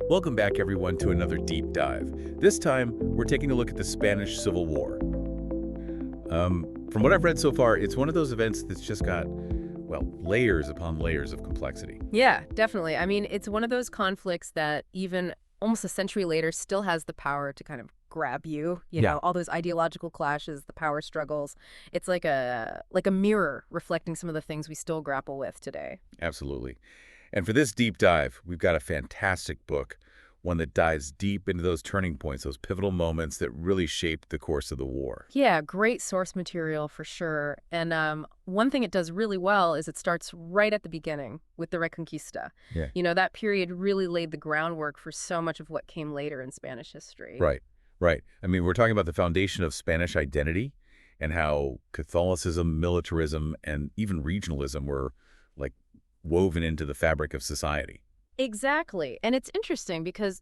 Welcome back, everyone, to another deep dive. This time, we're taking a look at the Spanish Civil War. From what I've read so far, it's one of those events that's just got, well, layers upon layers of complexity. Yeah, definitely. I mean, it's one of those conflicts that even almost a century later still has the power to kind of grab you, Yeah. all those ideological clashes, the power struggles. It's like a mirror reflecting some of the things we still grapple with today. Absolutely. And for this deep dive, we've got a fantastic book, one that dives deep into those turning points, those pivotal moments that really shaped the course of the war. Yeah, great source material for sure. And one thing it does really well is it starts right at the beginning with the Reconquista. Yeah. That period really laid the groundwork for so much of what came later in Spanish history. Right, right. I mean, we're talking about the foundation of Spanish identity and how Catholicism, militarism, and even regionalism were, like, woven into the fabric of society. Exactly. And it's interesting because,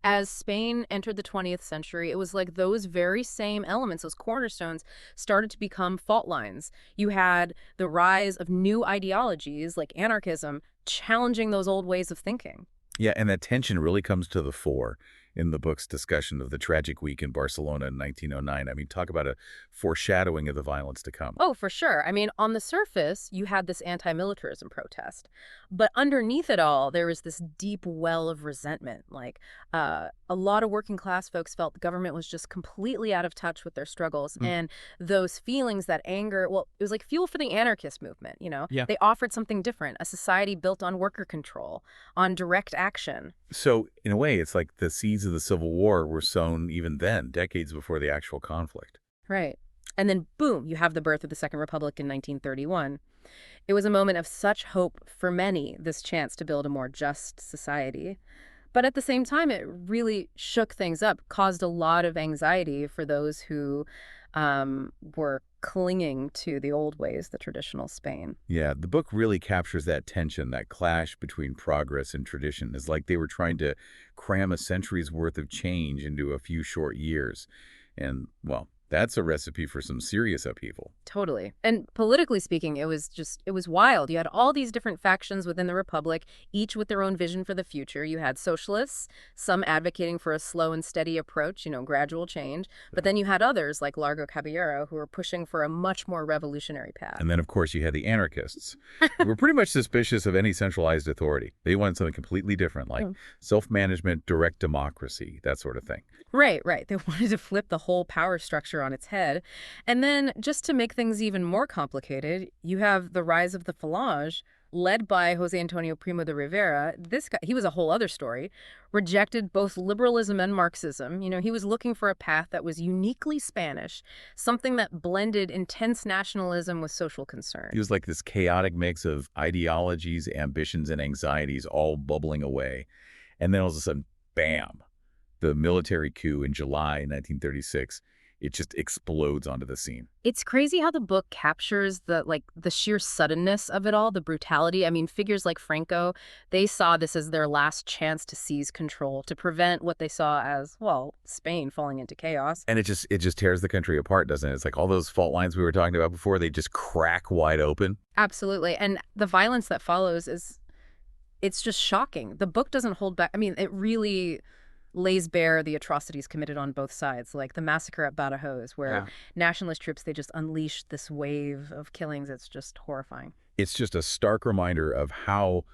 as Spain entered the 20th century, it was like those very same elements, those cornerstones, started to become fault lines. You had the rise of new ideologies like anarchism challenging those old ways of thinking. Yeah, and that tension really comes to the fore in the book's discussion of the tragic week in Barcelona in 1909. I mean, talk about a foreshadowing of the violence to come. Oh, for sure. I mean, on the surface, you had this anti-militarism protest, but underneath it all, there was this deep well of resentment. Like, a lot of working class folks felt the government was just completely out of touch with their struggles, Mm. and those feelings, that anger, well, it was like fuel for the anarchist movement. Yeah. They offered something different, a society built on worker control, on direct action. So, in a way, it's like the seeds of the Civil War were sown even then, decades before the actual conflict. Right. And then, boom, you have the birth of the Second Republic in 1931. It was a moment of such hope for many, this chance to build a more just society. But at the same time, it really shook things up, caused a lot of anxiety for those who were clinging to the old ways, the traditional Spain. Yeah, the book really captures that tension, that clash between progress and tradition. It's like they were trying to cram a century's worth of change into a few short years. And, well, that's a recipe for some serious upheaval. Totally. And politically speaking, it was wild. You had all these different factions within the Republic, each with their own vision for the future. You had socialists, some advocating for a slow and steady approach, gradual change. But then you had others like Largo Caballero who were pushing for a much more revolutionary path. And then, of course, you had the anarchists, who were pretty much suspicious of any centralized authority. They wanted something completely different, like self-management, direct democracy, that sort of thing. Right, right. They wanted to flip the whole power structure on its head. And then, just to make things even more complicated, you have the rise of the Falange, led by Jose Antonio Primo de Rivera. This guy, he was a whole other story, rejected both liberalism and Marxism. He was looking for a path that was uniquely Spanish, something that blended intense nationalism with social concern. It was like this chaotic mix of ideologies, ambitions, and anxieties all bubbling away. And then all of a sudden, bam, the military coup in July 1936, it just explodes onto the scene. It's crazy how the book captures the sheer suddenness of it all, the brutality. I mean, figures like Franco, they saw this as their last chance to seize control, to prevent what they saw as, well, Spain falling into chaos. And it just tears the country apart, doesn't it? It's like all those fault lines we were talking about before, they just crack wide open. Absolutely. And the violence that follows it's just shocking. The book doesn't hold back. I mean, it really lays bare the atrocities committed on both sides, like the massacre at Badajoz, where nationalist troops, they just unleashed this wave of killings. It's just horrifying. It's just a stark reminder of how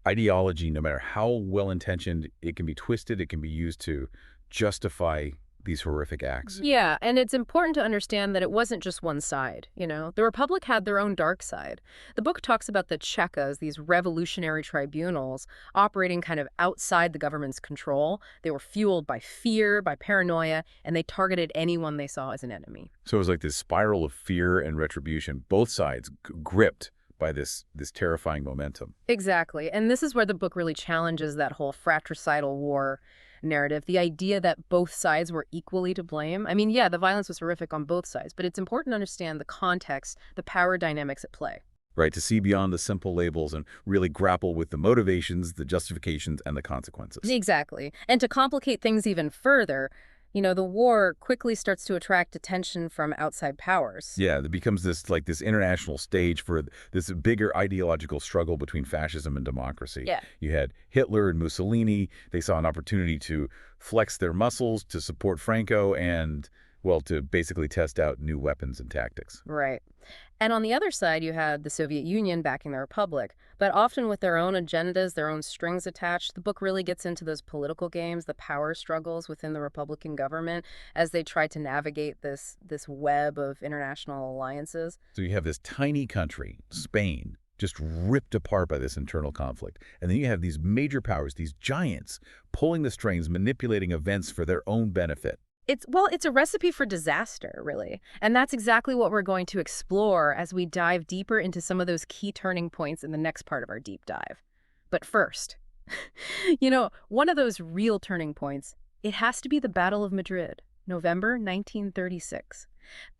ideology, no matter how well-intentioned, it can be twisted, it can be used to justify these horrific acts. Yeah, and it's important to understand that it wasn't just one side. The Republic had their own dark side. The book talks about the Checas, these revolutionary tribunals, operating kind of outside the government's control. They were fueled by fear, by paranoia, and they targeted anyone they saw as an enemy. So it was like this spiral of fear and retribution, both sides gripped by this terrifying momentum. Exactly, and this is where the book really challenges that whole fratricidal war narrative, the idea that both sides were equally to blame. I mean, yeah, the violence was horrific on both sides, but it's important to understand the context, the power dynamics at play. Right, to see beyond the simple labels and really grapple with the motivations, the justifications, and the consequences. Exactly. And to complicate things even further, The war quickly starts to attract attention from outside powers. Yeah, it becomes this international stage for this bigger ideological struggle between fascism and democracy. Yeah. You had Hitler and Mussolini. They saw an opportunity to flex their muscles, to support Franco, and, well, to basically test out new weapons and tactics. Right. And on the other side, you had the Soviet Union backing the Republic, but often with their own agendas, their own strings attached. The book really gets into those political games, the power struggles within the Republican government as they try to navigate this web of international alliances. So you have this tiny country, Spain, just ripped apart by this internal conflict. And then you have these major powers, these giants, pulling the strings, manipulating events for their own benefit. It's a recipe for disaster, really. And that's exactly what we're going to explore as we dive deeper into some of those key turning points in the next part of our deep dive. But first, one of those real turning points, it has to be the Battle of Madrid, November 1936.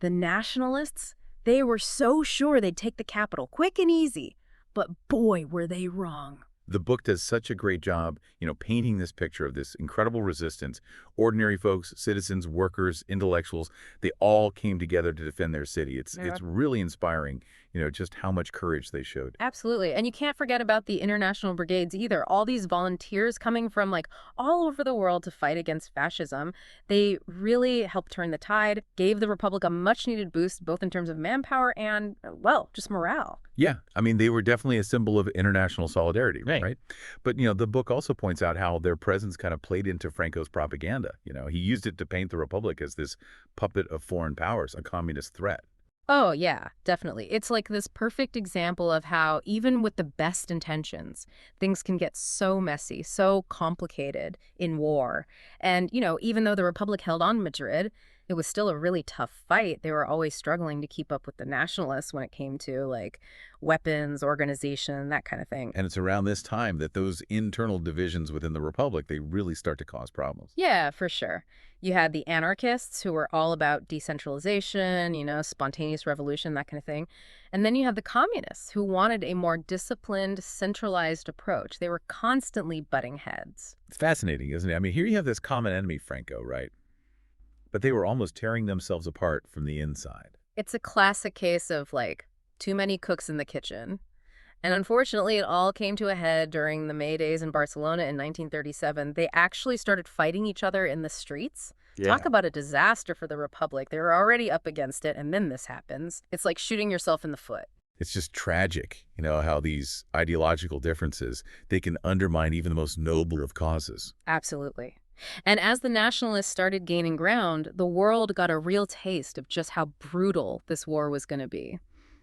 The Nationalists, they were so sure they'd take the capital quick and easy, but boy, were they wrong. The book does such a great job, painting this picture of this incredible resistance. Ordinary folks, citizens, workers, intellectuals, they all came together to defend their city. It's really inspiring, just how much courage they showed. Absolutely. And you can't forget about the international brigades either. All these volunteers coming from like all over the world to fight against fascism. They really helped turn the tide, gave the Republic a much needed boost, both in terms of manpower and, well, just morale. Yeah, I mean, they were definitely a symbol of international solidarity, right? But, the book also points out how their presence kind of played into Franco's propaganda. He used it to paint the Republic as this puppet of foreign powers, a communist threat. Oh, yeah, definitely. It's like this perfect example of how, even with the best intentions, things can get so messy, so complicated in war. And, even though the Republic held on Madrid, it was still a really tough fight. They were always struggling to keep up with the Nationalists when it came to, like, weapons, organization, that kind of thing. And it's around this time that those internal divisions within the Republic, they really start to cause problems. Yeah, for sure. You had the anarchists who were all about decentralization, spontaneous revolution, that kind of thing. And then you had the communists who wanted a more disciplined, centralized approach. They were constantly butting heads. It's fascinating, isn't it? I mean, here you have this common enemy, Franco, right? But they were almost tearing themselves apart from the inside. It's a classic case of, like, too many cooks in the kitchen. And unfortunately, it all came to a head during the May Days in Barcelona in 1937. They actually started fighting each other in the streets. Talk Yeah. about a disaster for the Republic. They were already up against it, and then this happens. It's like shooting yourself in the foot. It's just tragic, how these ideological differences, they can undermine even the most noble of causes. Absolutely. And as the Nationalists started gaining ground, the world got a real taste of just how brutal this war was going to be.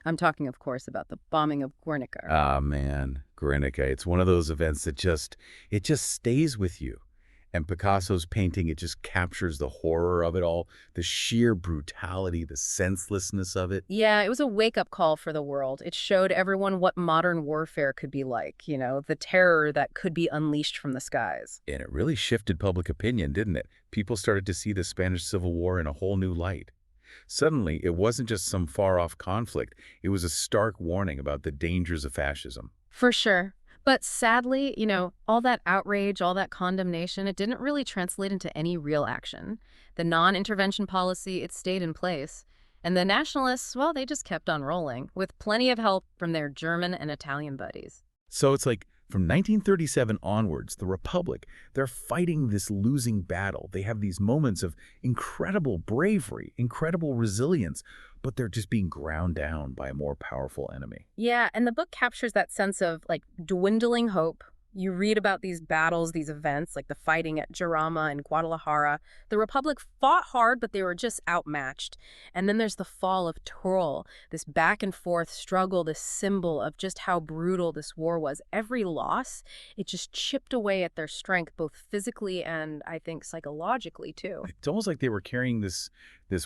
I'm talking, of course, about the bombing of Guernica. Ah, man, Guernica. It's one of those events that it just stays with you. And Picasso's painting, it just captures the horror of it all, the sheer brutality, the senselessness of it. Yeah, it was a wake-up call for the world. It showed everyone what modern warfare could be like, the terror that could be unleashed from the skies. And it really shifted public opinion, didn't it? People started to see the Spanish Civil War in a whole new light. Suddenly, it wasn't just some far-off conflict. It was a stark warning about the dangers of fascism. For sure. But sadly, all that outrage, all that condemnation, it didn't really translate into any real action. The non-intervention policy, it stayed in place. And the Nationalists, well, they just kept on rolling, with plenty of help from their German and Italian buddies. So it's like from 1937 onwards, the Republic, they're fighting this losing battle. They have these moments of incredible bravery, incredible resilience, but they're just being ground down by a more powerful enemy. Yeah, and the book captures that sense of, like, dwindling hope. You read about these battles, these events, like the fighting at Jarama and Guadalajara. The Republic fought hard, but they were just outmatched. And then there's the fall of Tyrol, this back and forth struggle, this symbol of just how brutal this war was. Every loss, it just chipped away at their strength, both physically and, I think, psychologically, too. It's almost like they were carrying this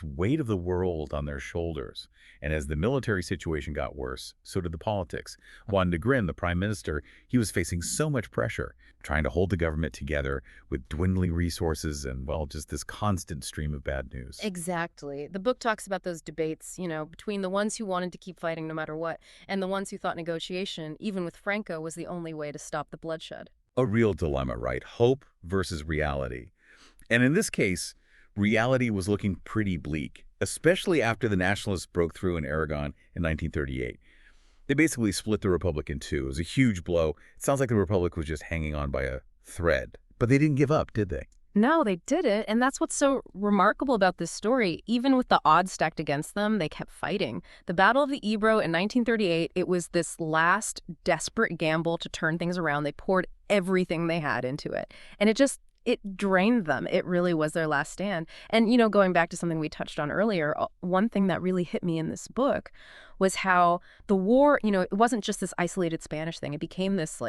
weight of the world on their shoulders. And as the military situation got worse, so did the politics. Juan de Grin, the prime minister, he was facing so much pressure, trying to hold the government together with dwindling resources and, well, just this constant stream of bad news. Exactly. The book talks about those debates, between the ones who wanted to keep fighting no matter what, and the ones who thought negotiation, even with Franco, was the only way to stop the bloodshed. A real dilemma, right? Hope versus reality. And in this case, reality was looking pretty bleak, especially after the Nationalists broke through in Aragon in 1938. They basically split the Republic in two. It was a huge blow. It sounds like the Republic was just hanging on by a thread. But they didn't give up, did they? No, they didn't. And that's what's so remarkable about this story. Even with the odds stacked against them, they kept fighting. The Battle of the Ebro in 1938, it was this last desperate gamble to turn things around. They poured everything they had into it. And it drained them. It really was their last stand. And, going back to something we touched on earlier, one thing that really hit me in this book was how the war, it wasn't just this isolated Spanish thing. It became this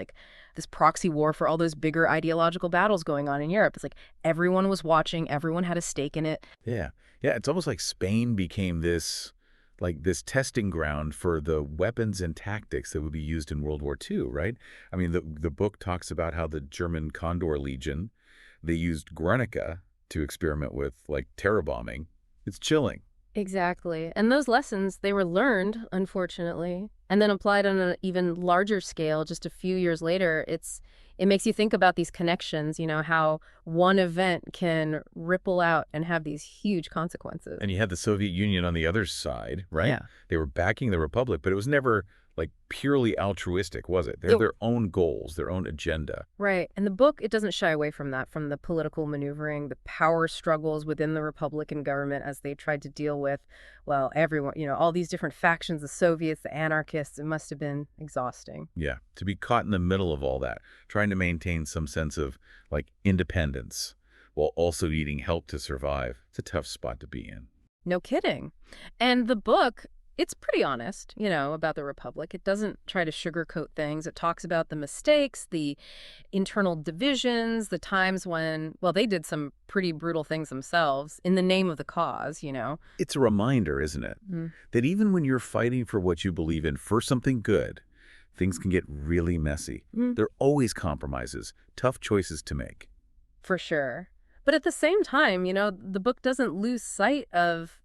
proxy war for all those bigger ideological battles going on in Europe. It's like everyone was watching, everyone had a stake in it. Yeah. Yeah, it's almost like Spain became this testing ground for the weapons and tactics that would be used in World War II, right? I mean, the book talks about how the German Condor Legion, they used Guernica to experiment with, terror bombing. It's chilling. Exactly. And those lessons, they were learned, unfortunately, and then applied on an even larger scale just a few years later. It makes you think about these connections, how one event can ripple out and have these huge consequences. And you had the Soviet Union on the other side, right? Yeah. They were backing the Republic, but it was never, purely altruistic, was it? They had their own goals, their own agenda. Right. And the book, it doesn't shy away from that, from the political maneuvering, the power struggles within the Republican government as they tried to deal with, well, everyone, all these different factions, the Soviets, the anarchists. It must have been exhausting. Yeah, to be caught in the middle of all that, trying to maintain some sense of, independence while also needing help to survive. It's a tough spot to be in. No kidding. And the book, it's pretty honest, about the Republic. It doesn't try to sugarcoat things. It talks about the mistakes, the internal divisions, the times when, well, they did some pretty brutal things themselves in the name of the cause. It's a reminder, isn't it, that even when you're fighting for what you believe in, for something good, things can get really messy. There are always compromises, tough choices to make. For sure. But at the same time, the book doesn't lose sight of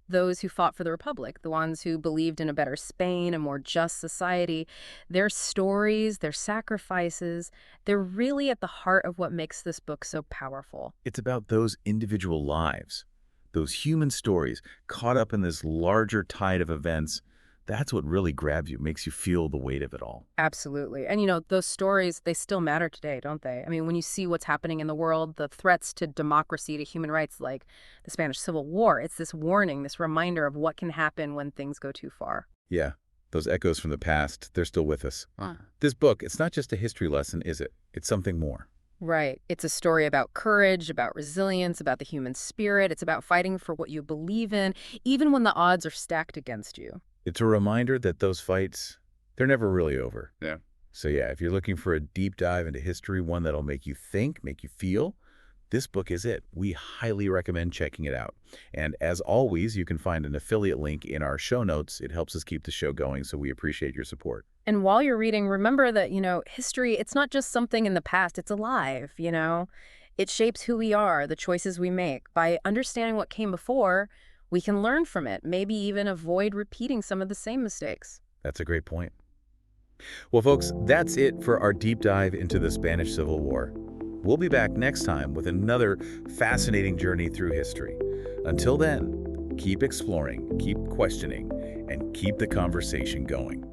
those who fought for the Republic, the ones who believed in a better Spain, a more just society. Their stories, their sacrifices, they're really at the heart of what makes this book so powerful. It's about those individual lives, those human stories caught up in this larger tide of events. That's what really grabs you, makes you feel the weight of it all. Absolutely. And those stories, they still matter today, don't they? I mean, when you see what's happening in the world, the threats to democracy, to human rights, like the Spanish Civil War, it's this warning, this reminder of what can happen when things go too far. Yeah, those echoes from the past, they're still with us. This book, it's not just a history lesson, is it? It's something more. Right. It's a story about courage, about resilience, about the human spirit. It's about fighting for what you believe in, even when the odds are stacked against you. It's a reminder that those fights, they're never really over. Yeah. So yeah, if you're looking for a deep dive into history, one that'll make you think, make you feel, this book is it. We highly recommend checking it out. And as always, you can find an affiliate link in our show notes. It helps us keep the show going, so we appreciate your support. And while you're reading, remember that, history, it's not just something in the past, it's alive, It shapes who we are, the choices we make. By understanding what came before, we can learn from it, maybe even avoid repeating some of the same mistakes. That's a great point. Well, folks, that's it for our deep dive into the Spanish Civil War. We'll be back next time with another fascinating journey through history. Until then, keep exploring, keep questioning, and keep the conversation going.